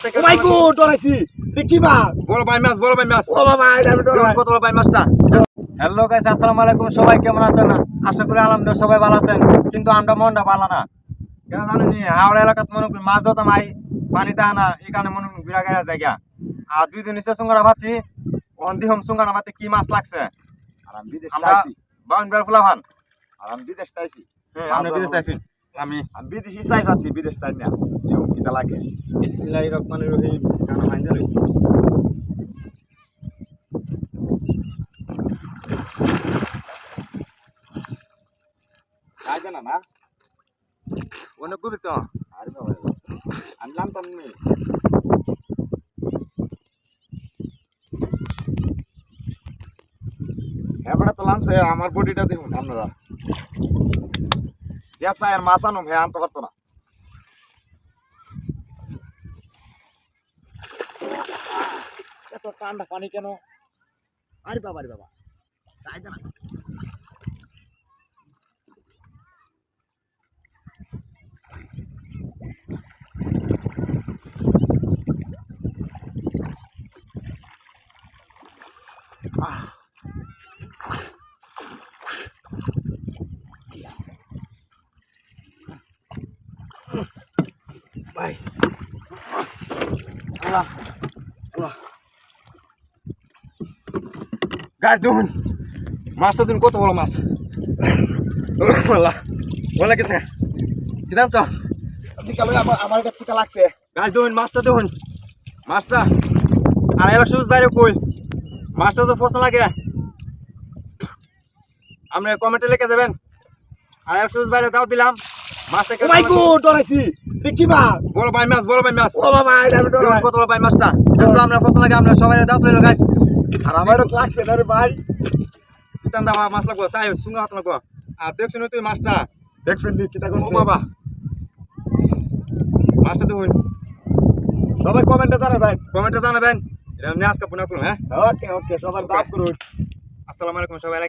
Oh my god, ডরাইছি কি মাছ? বড় ভাই মাছ ও বাবা এটা আমি ডরাই। কত ভাই মাছটা। হ্যালো গাইস, আসসালামু আলাইকুম। সবাই কেমন আছেন? আশা করি আলহামদুলিল্লাহ সবাই ভালো আছেন, কিন্তু আমরা মনটা ভালো না। কেন জানেন, হাওড়া এলাকাত মনে করি মাছ ধরতাম আই, পানিতে আনা এই কারণে মনে করি ঘুরা ঘেরা জায়গা। আর 2 দিন নিচে সুঙ্গারা ভাবছি অন্দি হোম সুঙ্গারা ভাতে কি মাছ লাগছে। আর আমি বিদেশ আমরা আইছি। বাউন বেল ফুলা ভান। আর আমি বিদেশ আইছি। আমরা বিদেশ আছি। আমি বিদেশি চাই পাচ্ছি বিদেশ তাই না। এরকম কিটা লাগে। বিসমিল্লাহির রহমানির রহিম গানা মাইন্দা লই। আইবে না না? অনেক গভীর তো। আরে বাবা আমি জানতাম নি। এবারে তো লাঞ্চে আমার বডিটা দেখুন আপনারা। যে চাই আর মাছ আনো ভাই আনতে পারতো না। এত ঠান্ডা পানি কেন? আরে বাবা তাই না। ভাই আল্লাহ আল্লাহ গাছ দেখুন মাছটা দেখুন কত বড় মাছ। আল্লাহ বলে গেছে কি জানছ বিকালে আমার এটা টিকা লাগছে। গাছ দেখুন মাছটা দেখুন মাছটা। আর একশো বাইরে কই মাছটা তো ফসা লাগে। আপনি কমেন্টে লিখে দেবেন। আর একশো বাইরে দাও দিলাম মাছটা। ও মাই গড ডরাইছি কি মাছ? বড় ভাই মাছ ও বাবা এটা আমি দেখুন ডরাই। কত বড় ভাই মাছটা। এটা তো আমরা ফসা লাগে, আমরা সবাই দাও তুলে গাছ। আর আমারও লাগছে না রে ভাই। কিতান্দা মাছ লাগবো চাই সুঙ্গা হাত লাগবো। আর দেখছেন তুই মাছটা দেখছেন নি কিটা ও করছে? বাবা মাছটা দেখুন। সবাই কমেন্টে জানাবেন। কমেন্টে জানাবেন। এটা নিয়ে আজকে পুনা করুন। হ্যাঁ ওকে সবাই দাব করুন। আসসালামু আলাইকুম সবাই।